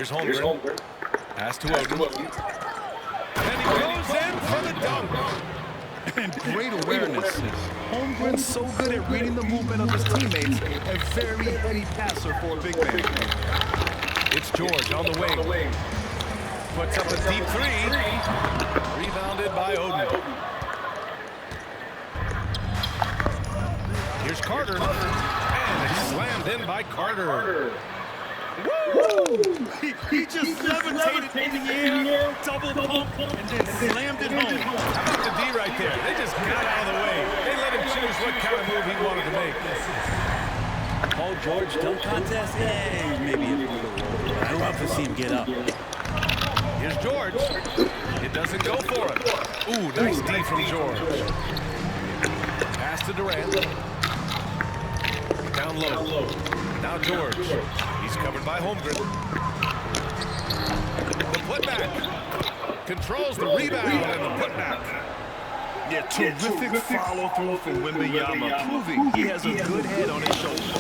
Here's Holmgren. Pass to Oden. And he goes in for the dunk. And great awareness. Holmgren's so good at reading the movement of his teammates. A very heady passer for a big man. It's George on the wing. Puts up a deep three. Rebounded by Oden. Here's Carter. And it's slammed in by Carter. Woo! He just levitated in the air, double pump, and then slammed it home. How about the D right there? They just got out of the way. They let him choose what kind of move he wanted to make. Paul George dunk contest? Yeah, maybe a little low. I'd love to see him get up. Here's George. It doesn't go for him. Ooh, nice D from George. Pass to Durant. Down low. Now George. He's covered by Holmgren. The putback. Controls the rebound and the putback. Yeah, terrific follow-through from Wembanyama, proving he has a good head on his shoulders.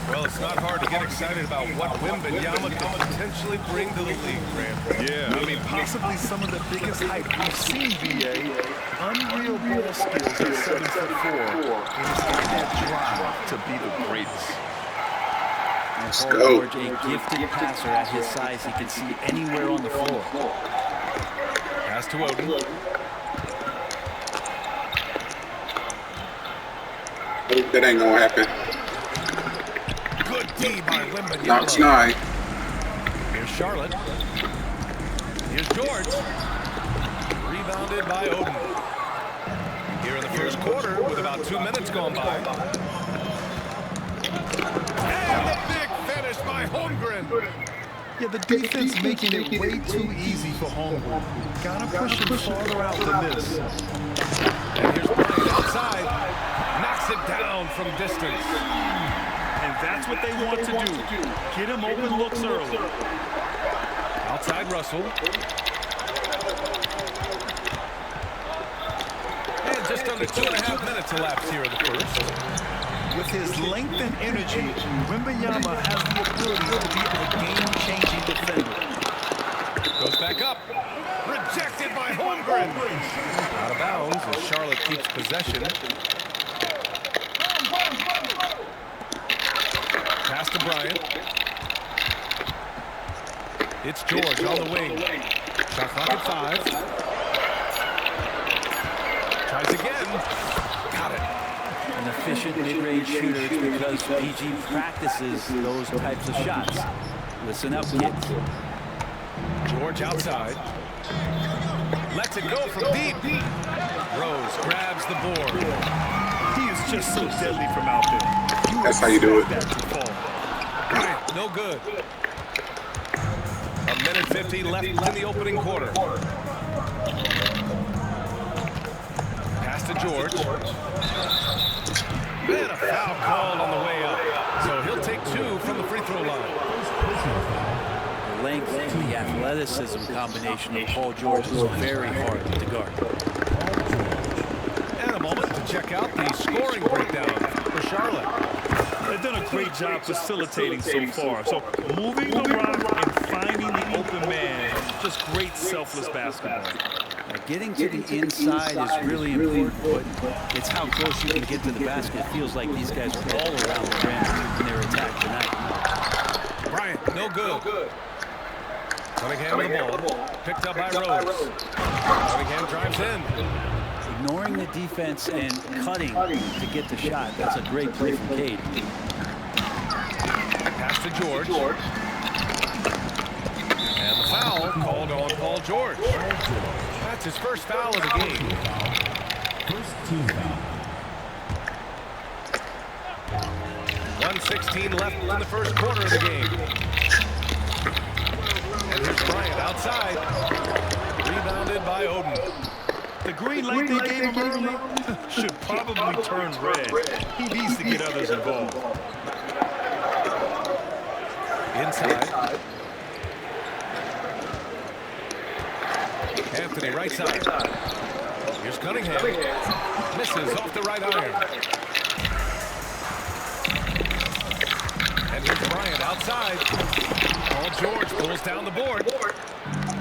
Well, it's not hard to get excited about what Wembanyama can potentially bring to the league, Grant. Yeah, I mean, possibly some of the biggest hype we've seen, B.A. Unreal ball skills at 7'4", and he's got that drive to be the greatest. And Paul George, a gifted passer at his size. He can see anywhere on the floor. Pass to Oden. That ain't gonna happen. Good D by Wembanyama. Knocks 9. Here's Charlotte. Here's George. Rebounded by Oden. Here in the first quarter with about 2 minutes gone by. And the big finish by Holmgren. Yeah, the defense making it way too easy for Holmgren. Gotta push him farther out than this. And here's Bryant outside. Knocks it down from distance. And that's what they want to do. Get him open looks early. Outside Russell. And just under 2.5 minutes elapsed here in the first. With his length and energy, Wembanyama has the ability to be a game-changing defender. Goes back up. Rejected by Holmgren. Out of bounds as Charlotte keeps possession. Pass to Bryant. It's George on the wing. Shot clock at 5. Tries again. Got it. An efficient mid-range shooter. It's because PG practices those types of shots. Listen up, kids. George outside. Lets it go from deep. Rose grabs the board. He is just so deadly from out there. That's how you do it. Bryant, no good. 1:50 left in the opening quarter. Pass to George. And a foul called on the way up. So he'll take 2 from the free throw line. The length and the athleticism combination of Paul George is very hard to guard. And a moment to check out the scoring breakdown for Charlotte. They've done a great job facilitating so far. So moving the rock and finding the open man, just great selfless basketball. Getting to the inside is really important, but it's how close you can get to the basket. It feels like these guys are all around the rim in their attack tonight. Bryant, no good. Cunningham with the ball. Picked up by Rose. Cunningham drives in. Ignoring the defense and cutting to get the shot. That's a great play from Cade. Pass to George. And the foul called on Paul George. That's his first foul of the game. First team foul. 1:16 left in the first quarter of the game. And here's Bryant outside. Rebounded by Oden. The green light they gave him early should probably turn red. He needs to get others involved. Inside. Anthony right side. Here's Cunningham. Misses off the right iron. And here's Bryant outside. Paul George pulls down the board.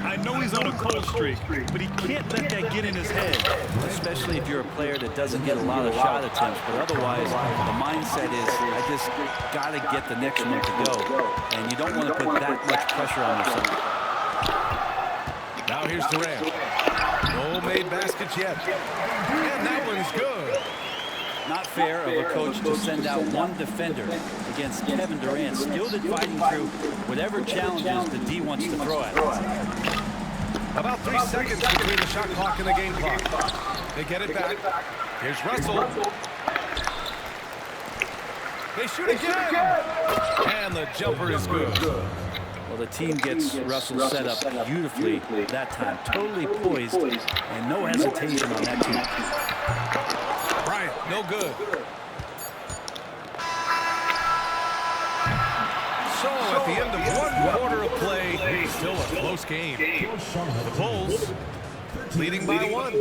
I know he's on a cold streak, but he can't let that get in his head. Especially if you're a player that doesn't get a lot of shot attempts. But otherwise, the mindset is, I just got to get the next one to go. And you don't want to put that much pressure on yourself. Now here's Durant. No made baskets yet. And that one's good. Not fair of a coach to send out one defender against Kevin Durant, skilled at fighting through whatever challenges the D wants to throw at him. About 3 seconds between the shot clock and the game clock. They get it back. Here's Russell. They shoot again. And the jumper is good. Well, the team gets Russell set up beautifully that time. Totally poised and no hesitation on that team. Bryant, no good. So at the end of 1 quarter of play, still a close game. The Bulls leading by 1.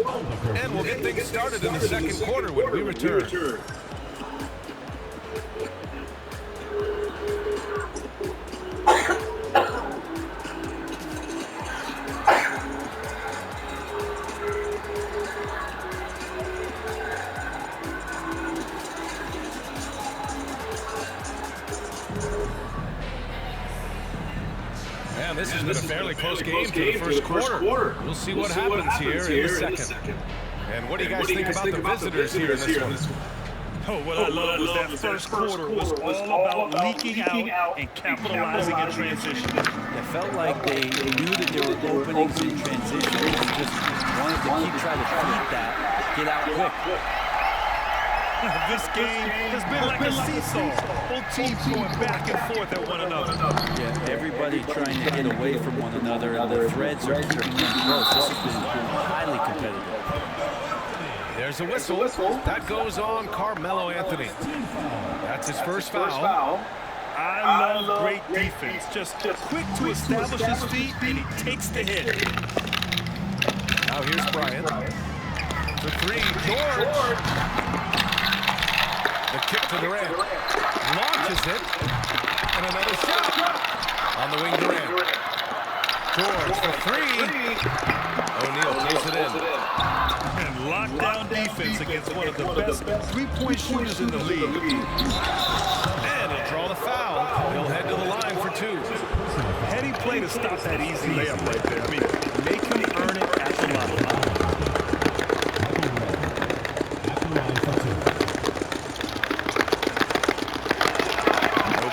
And we'll get things started in the second quarter when we return. This has been a fairly close game to the first quarter. We'll see what happens here in the second. And what do you guys think about the visitors here in this one? Oh, what I love was that first quarter was all about leaking out and capitalizing in transition. It felt like they knew that there were openings in transition and just wanted to keep trying to feed that, get out quick. This game has been like a seesaw. Both teams going back and forth at one another. Yeah, everybody trying to get away from one another, and the threads are keeping them close. This has been highly competitive. There's a whistle. That goes on Carmelo Anthony. That's his first foul. I love great defense. Just quick to establish his feet, and he takes the hit. Now here's Bryant. For 3, George. The kick to Durant. Launches it. And another shot. On the wing, Durant. George for 3. O'Neal pulls it in. And lockdown defense against one of the best three-point shooters in the league. And he'll draw the foul. He'll head to the line for 2. Heady play to stop that easy layup right there. I mean, make him earn it at the line.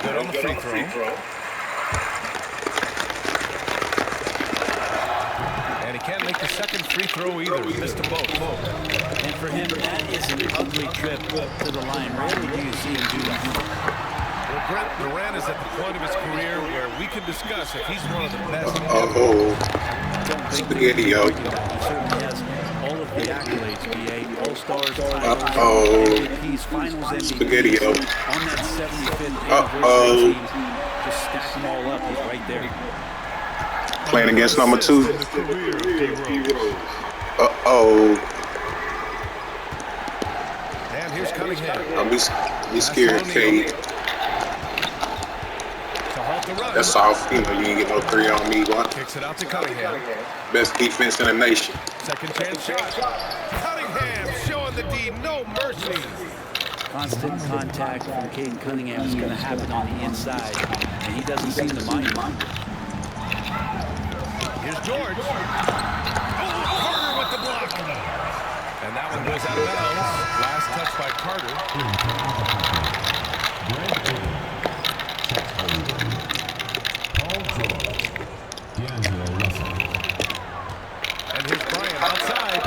On the free throw. And he can't make the second free throw either. He missed them both. And for him, that is an ugly trip to the line. Rarely do you see him do that. Well, Brent, Durant is at the point of his career where we can discuss if he's one of the best. Spaghetti-O. He certainly has all of the accolades, BA. All-Stars, MVPs, Finals MVPs. Spaghetti-O. On that 75th anniversary team, just stack them all up. He's right there. Playing against number 2. And here's Cunningham. I'll be scared, Kate. To halt the run. That's off. You know, you ain't get no 3 on me, boy. Kicks it out to Cunningham. Best defense in the nation. Second chance shot. Cunningham showing the D no mercy. Constant contact from Caden Cunningham is going to happen on the inside, and he doesn't seem to mind it. Here's George. Carter with the block. And that one goes out of bounds. Last touch by Carter. Paul George, D'Angelo Russell. And here's Bryant outside.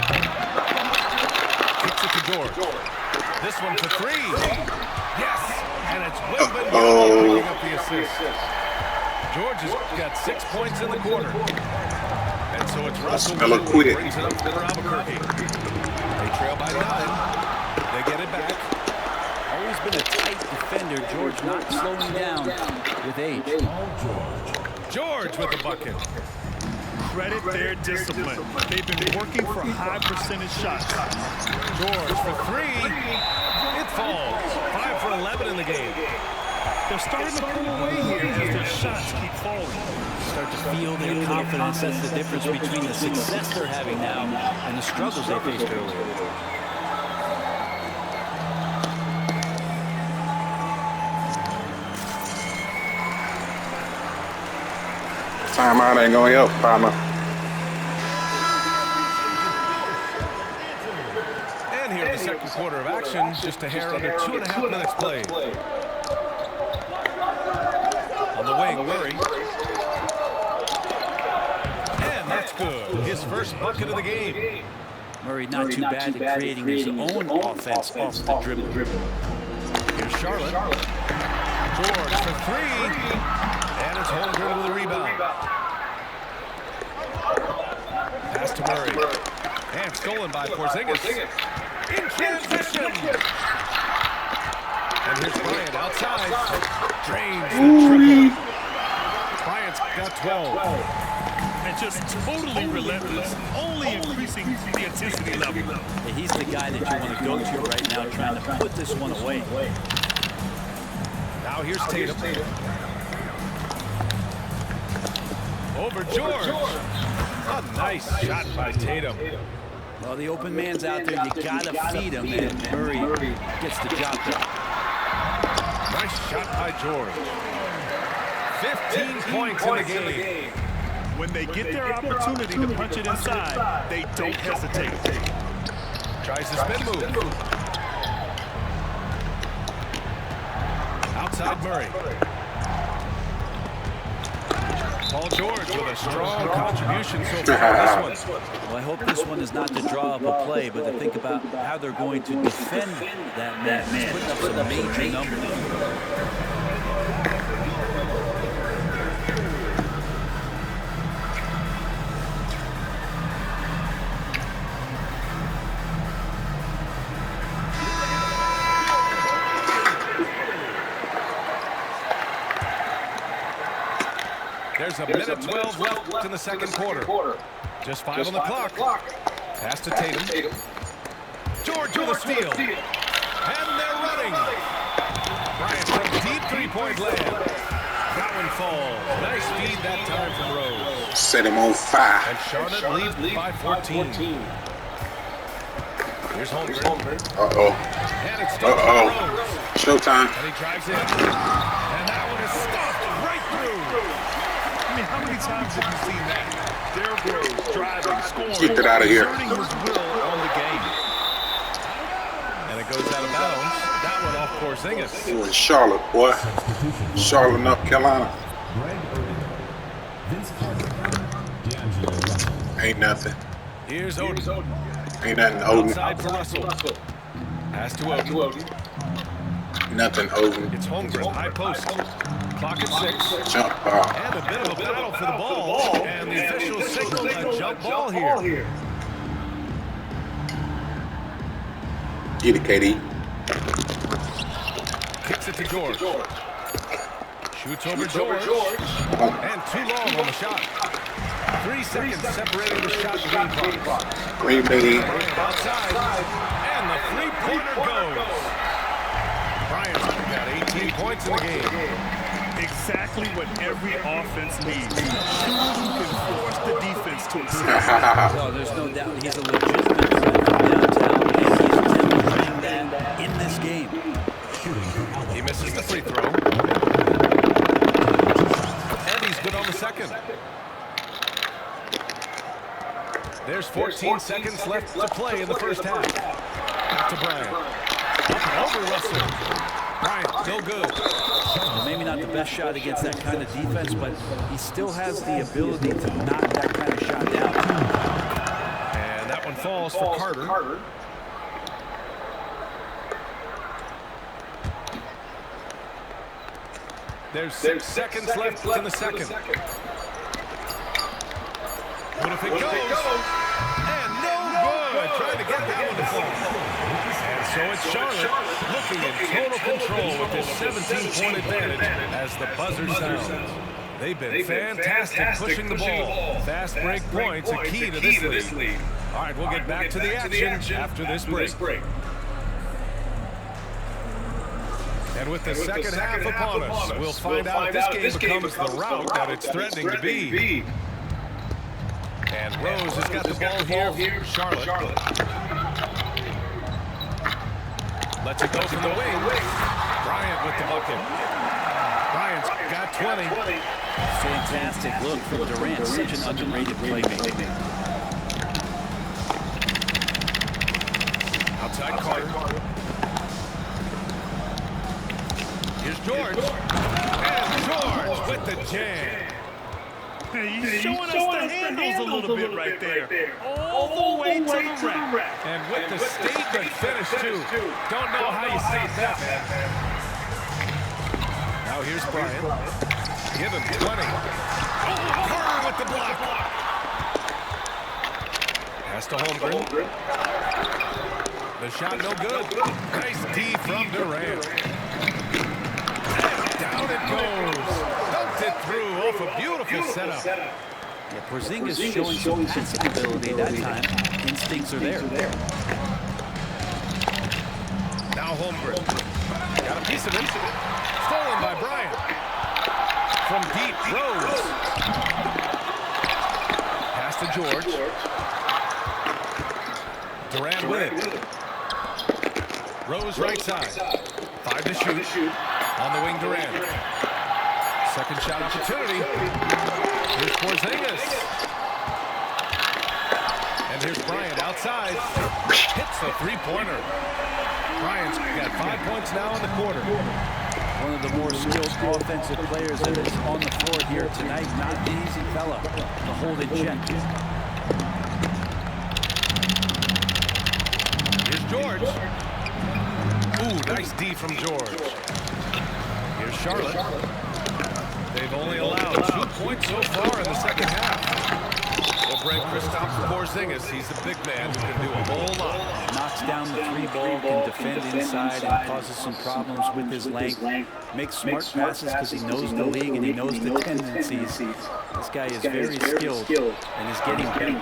Kicks it to George. This one for 3. Yes. And it's Wembanyama picking up the assist. George has got 6 points in the quarter. And so it's Russell who brings it up for Albuquerque. They trail by 9. They get it back. Always been a tight defender. George not slowing down with age. George with the bucket. Credit their discipline. They've been working for high percentage shots. George for 3. It falls. 5 for 11 in the game. They're starting to pull away here as their shots keep falling. Start to feel their confidence. That's the difference between the success they're having now and the struggles they faced earlier. Timeout ain't gonna help, partner. And here in the second quarter of action, just a hair under 2.5 minutes played. On the wing, Murray. And that's good. His first bucket of the game. Murray not too bad at creating his own offense off the dribble. Here's Charlotte. George for three. And it's Holmgren with a rebound. Pass to Murray. And stolen by Porzingis. In transition. And here's Bryant outside. Drains the triple. Bryant's got 12. And just totally relentless, only increasing the intensity level. Yeah, he's the guy that you want to go to right now, trying to put this one away. Now here's Tatum. Over George. A nice shot by Tatum. Well, the open man's out there. You got to feed him, and Murray gets the job done. Nice shot by George. 15 points in the game. When they get their opportunity to punch it inside, they don't hesitate. Tries the spin move. Outside Murray. Paul George with a strong contribution so far in this one. Well, I hope this one is not to draw up a play, but to think about how they're going to defend that man. He's putting up some major numbers. There's a minute 12 left in the second quarter. Just 5 on the clock. Pass to Tatum. George with a steal. And they're running. Bryant from deep three-point land. That one falls. Nice feed that time from Rose. Set him on fire. And Charlotte leads by 14. Here's Holmgren. Uh-oh. And it's stolen by Rose. Showtime. And he drives in. And that one is stuffed right through. I mean, how many times have you seen that? Derrick Rose driving, scoring, Get that out of here. exerting his will on the game. And it goes out of bounds. That one off Porzingis. It was Charlotte, boy. Charlotte, North Carolina. Greg Oden, Vince Carter, D'Angelo Russell. Ain't nothing. Here's Oden. Ain't nothing, Oden. Outside for Russell. Pass to Oden. Nothing, Oden. It's Holmgren, high post. Clock at 6. Jump ball. And a bit of a battle for the ball. And the officials signal a jump ball here. Get it, KD. Kicks it to George. Shoots over George. And too long on the shot. 3 seconds separating the shot and green clock. Green Bay. Outside. And the three-pointer goes. Bryant's got 18 points in the game. Exactly what every offense needs. Shooters who can force the defense to accept. Well, there's no doubt he's a legitimate threat from downtown, and he's demonstrating that in this game. He misses the free throw. And he's good on the second. There's 14 seconds left to play in the first half. Back to Bryant. Up and over Russell. Bryant, still good. Well, maybe not the best shot against that kind of defense, but he still has the ability to knock that kind of shot down. And that one falls for Carter. There's 6 seconds left in the second. What if it goes? And no good. Trying to get that one to fall. And so it's Charlotte looking in total control with this 17-point advantage as the buzzer sounds. They've been fantastic pushing the ball. Fast break points a key to this league. All right, we'll get back to the action after this break. And with the second half upon us, we'll find out if this game becomes the rout that it's threatening to be. And Rose has got the ball here. Charlotte. Lets it go from the wing. Bryant with the bucket. Bryant's got 20. Fantastic look from Durant. Such an underrated playmaker. Outside Carter. Here's George. And George with the jam. He's showing us the handles a little bit right there. All the way to the rack. And with the statement finish, too. Don't know how you stop that, man. Now here's Bryant. Give him 20. Oh, Carter with the block. Pass to Holmgren. The shot no good. Nice D from Durant. And down it goes. Dunked it through off a beautiful setup. Yeah, Porzingis showing some passing ability that time. Instincts are there. Now Holmgren. Got a piece of it. Stolen by Bryant. From deep, Rose. Pass to George. Durant with it. Rose right side. 5 to shoot. On the wing, Durant. Second shot opportunity. Here's Porzingis. And here's Bryant outside. Hits the three-pointer. Bryant's got 5 points now in the quarter. One of the more skilled offensive players that is on the floor here tonight. Not an easy fella to hold in check. Here's George. Ooh, nice D from George. Here's Charlotte. They've only allowed 2 points so far in the second half. Well, Brent, Kristaps Porzingis, he's a big man who can do a whole lot. Knocks down the three ball, can defend inside, and causes some problems with his length. Makes smart passes because he knows the league and he knows the tendencies. This guy is very skilled and is getting better.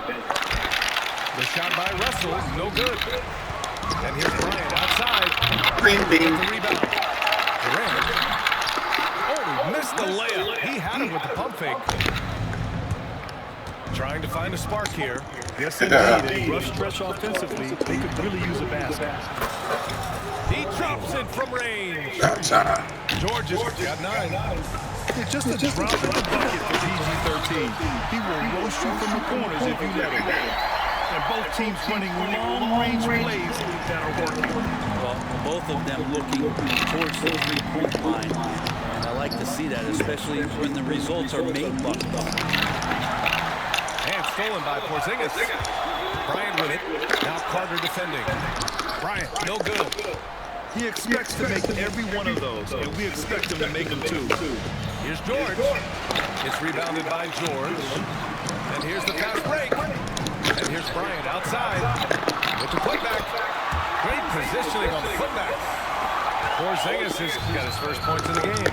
The shot by Russell, no good. And here's Bryant outside. Bing, bing. The rebound. Durant. Oh, missed the layup. He had it with the pump fake. Trying to find a spark here. Yes, indeed. A rough stretch offensively. They could really use a basket. He drops it from range. Outside. George has got 9. It's just a drop in the bucket for PG-13. He will roast you from the corners if you let him. And both teams running long-range plays that are working. Well, both of them looking towards the three-point line. And I like to see that, especially when the results are made buckets. And stolen by Porzingis. Bryant with it. Now Carter defending. Bryant, no good. He expects to make every one of those, and we expect him to make them too. Here's George. It's rebounded by George. And here's the fast break. And here's Bryant outside with the putback. Great positioning on the putback. Porzingis has got his first points in the game.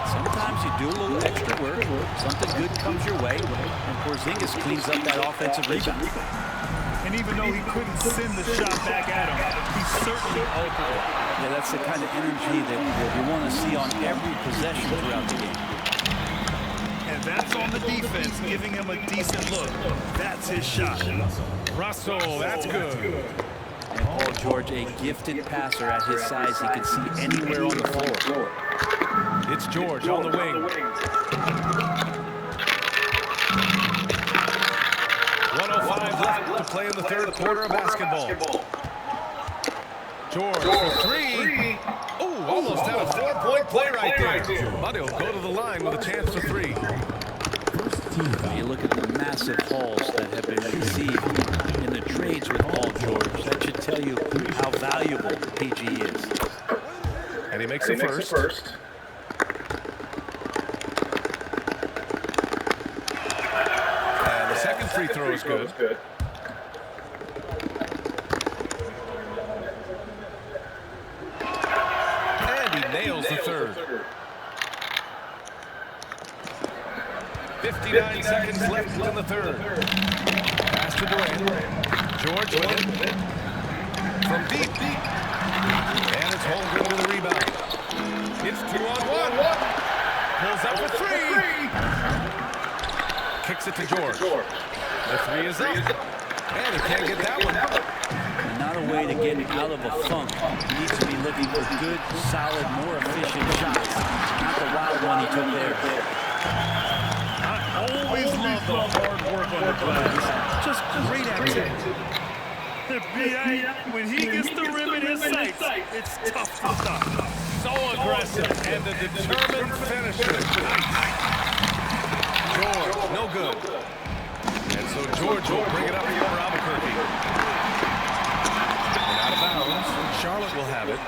Sometimes you do a little extra work, something good comes your way, and Porzingis cleans up that offensive rebound. And even though he couldn't send the shot back at him, he certainly altered it. Yeah, that's the kind of energy that you want to see on every possession throughout the game. And that's on the defense, giving him a decent look. That's his shot. Russell, that's good. And Paul George, a gifted passer at his size. He can see anywhere on the floor. It's George on the wing. 1:05 left to play in the third quarter of basketball. George for 3. Ooh, almost had a 4-point play right there. But he'll go to the line with a chance for 3. You look at the massive hauls that have been received in the trades with Paul George. That should tell you how valuable PG is. And he makes the first. And the second free throw is good. And he nails the third. 59 seconds left in the third. Pass to Durant. George with it. From deep. And it's Holmgren with a rebound. It's 2-on-1. Pulls up for three. Kicks it to George. The three is up. And he can't get that one. Not a way to get out of a funk. He needs to be looking for good, solid, more efficient shots. Not the wild one he took there. I always love the hard work on the glass. Just great activity. The B.A., when he gets the rim in his sights, it's tough to stop. So aggressive. And the determined finisher. Nice. George, no good. And so George will bring it up here for Albuquerque. And out of bounds. Charlotte will have it.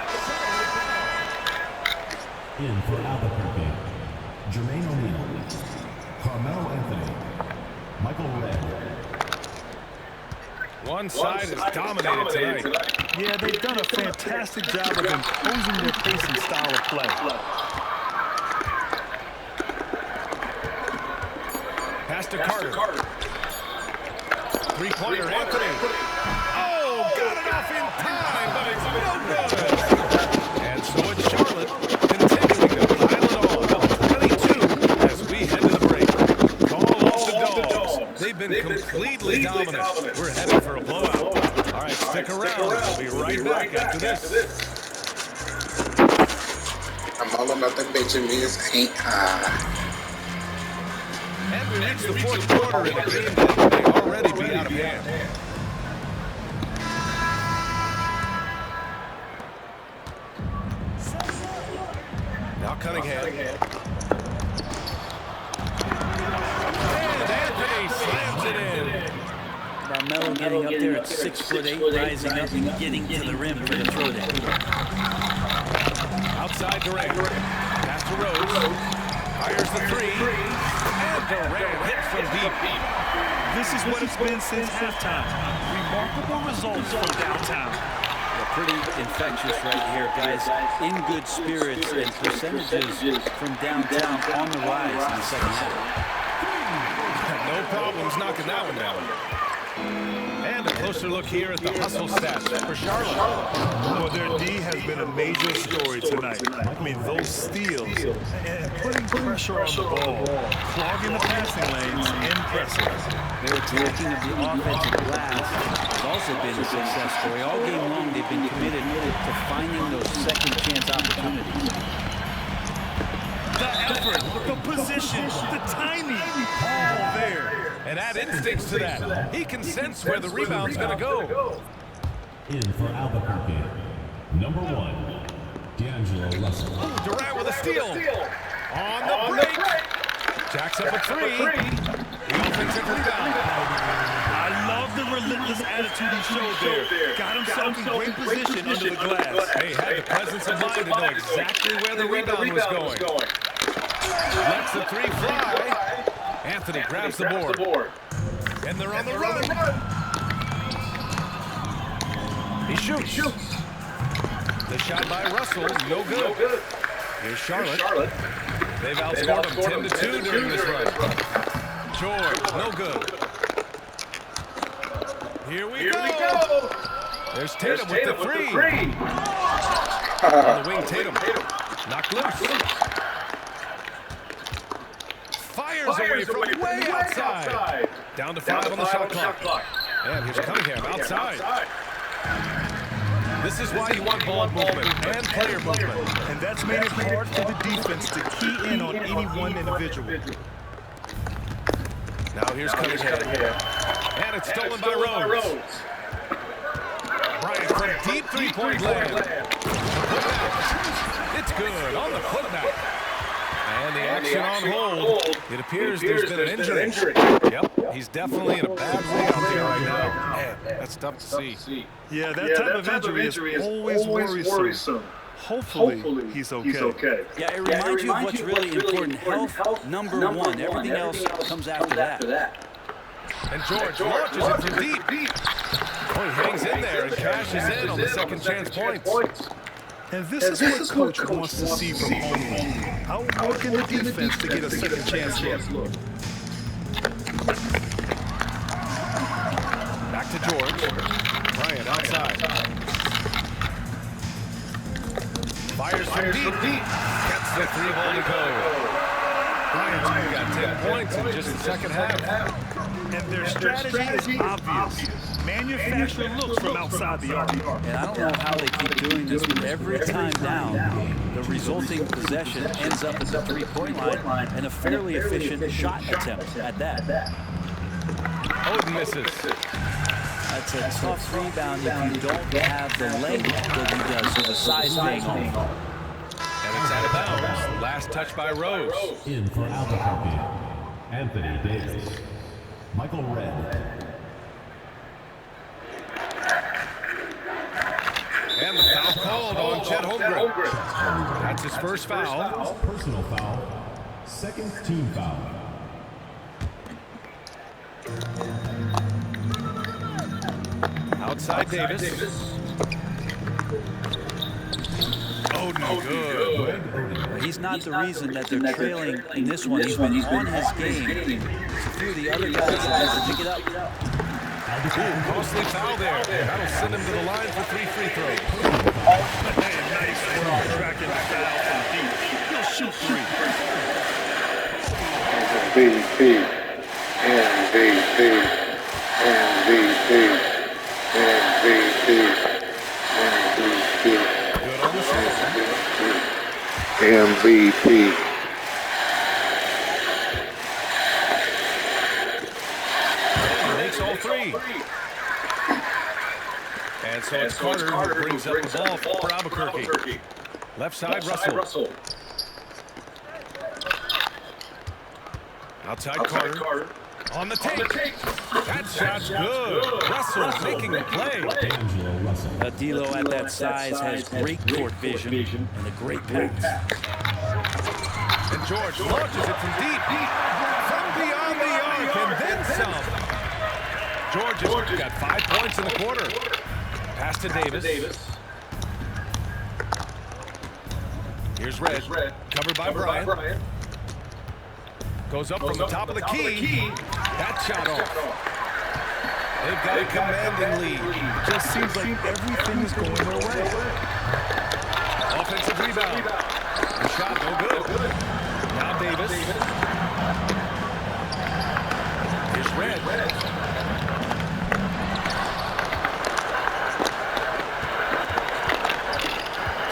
In for Albuquerque, Jermaine O'Neal, Carmelo Anthony, Michael Redd. One side is dominated tonight. Yeah, they've done a fantastic job of imposing their pace and style of play. Pass to Carter. Three-pointer, Anthony. Oh, got it off in time, but it's no good. And so it's Charlotte continuing to pile it on. 22 as we head to the break. Call off the Dogs. They've been completely dominant. We're headed for a blowout. All right, stick around. We'll be right back after this. I'm all about the Benjamins ain't high. And we reach the fourth quarter in a game that may already be out of hand. Now Cunningham. And Anthony slams it in. Carmelo getting up there at 6'8", rising up and getting to the rim for the throwdown. Outside Durant. Pass to Rose. Fires the three. And Durant hits from deep. This is what it's been since halftime. Remarkable results from downtown. Pretty infectious right here, guys. In good spirits and percentages from downtown on the rise in the second half. No problems knocking that one down. And a closer look here at the hustle stats for Charlotte. Well, their D has been a major story tonight. I mean, those steals and putting pressure on the ball, clogging the passing lanes, impressive. Their attacking of the offensive glass has also been a success story. All game long, they've been committed to finding those second chance opportunities. The effort, the position, the timing, all there. And add instincts to that. He can sense where the rebound's going to go. In for Albuquerque, number 1, D'Angelo Russell. Durant with a steal. On the break. Jacks up a three. The offensive rebound. I love the relentless attitude he showed there. Got himself in great position under the glass. He had the presence of mind to know exactly where the rebound was going. Lets the three fly. Anthony grabs the board. And they're on the run. He shoots. The shot by Russell, no good. Here's Charlotte. They've outscored them 10-2 during this run. George, no good. Here we go. There's Tatum with the three. On the wing, Tatum. Knocked loose. Fires away from way outside. Down to 5 on the shot clock. And here's Cunningham outside. This is why you want ball movement and player movement. And that's made it hard for the defense to key in on any one individual. Now here's Cunningham. And it's stolen by Rose. Bryant from deep three-point land. It's good on the putback. And the action on hold. It appears there's been an injury. Yep, he's definitely in a bad way out there right now. Man, that's tough to see. Yeah, that type of injury is always worrisome. Hopefully, he's okay. Yeah, it reminds you of what's really important. Health, number one. Everything else comes after that. And George launches it from deep. Oh, he hangs in there and cashes in on the second chance points. And this is what Coach wants to see from home. Outworking the defense to get a second chance look. Back to George. Bryant outside. Fires from deep. Gets the 3 ball to go. Bryant's got 10 points in just the second half. And their strategy is obvious. Manufacture looks from outside the arc. And I don't know how they keep doing this, but every time down, the resulting possession ends up at the 3-point line and a fairly efficient shot attempt at that. Oden misses. That's a tough rebound if you don't have the length that he does, so the size paying off. And it's out of bounds. Last touch by Rose. In for Albuquerque, Anthony Davis. Michael Redd. And the foul called on Chet Holmgren. That's his first foul. Personal foul. Second team foul. Outside Davis. Oden, good. He's not the reason that they're trailing in this one. He's been on his game. A few of the other guys have to pick it up. Ooh, costly foul there. That'll send him to the line for 3 free throws. Nice work tracking the foul from deep. He'll shoot 3. MVP, MVP, MVP, MVP, MVP, Good on the shot. MVP. Makes all 3. And so it's Carter who brings up the ball for Albuquerque. Left side, Russell. Outside Carter. On the take. That shot's good. Russell making the play. D'Angelo Russell. D'Lo at that size has great court vision and a great pass. And George launches it from deep. From beyond the arc and then some. George has got 5 points in the quarter. Pass to Davis. Here's Red. Covered by Bryant. Goes up from the top of the key. That shot off. They've got a commanding lead. Just seems like everything is going their way. Offensive rebound. The shot no good. Now Davis. Here's Red.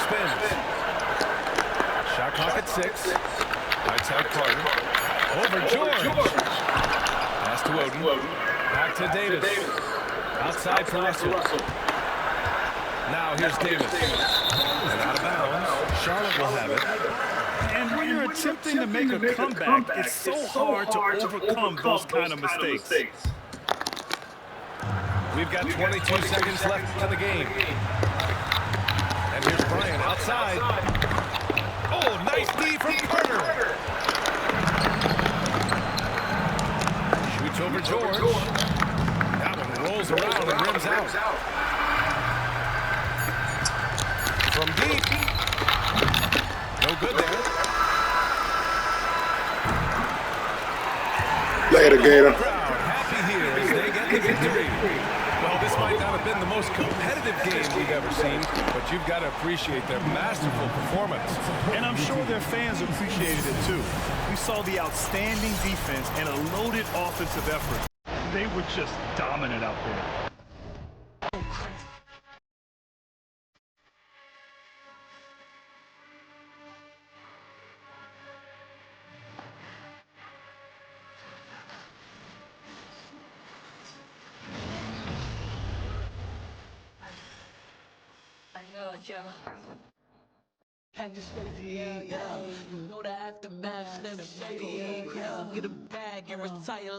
Spins. Shot clock at 6. Right side Carter. Over George. Pass to Oden. Back to Davis. Outside for Russell. Now here's Davis. And out of bounds. Charlotte will have it. And when you're attempting to make a comeback, it's so hard to overcome those kind of mistakes. We've got 22 seconds left in the game. And here's Bryant outside. Oh, nice D from Carter. Shoots over George. That one rolls around and rims out. From deep. No good there. Later, Gator. Crowd happy here as they get the victory. Well, this might not have been the most competitive game we've ever seen, but you've got to appreciate their masterful performance. And I'm sure their fans appreciated it too. We saw the outstanding defense and a loaded offensive effort. They were just dominant out there. And just yeah, you know the aftermath, never shady, yeah. Get a bag and retire.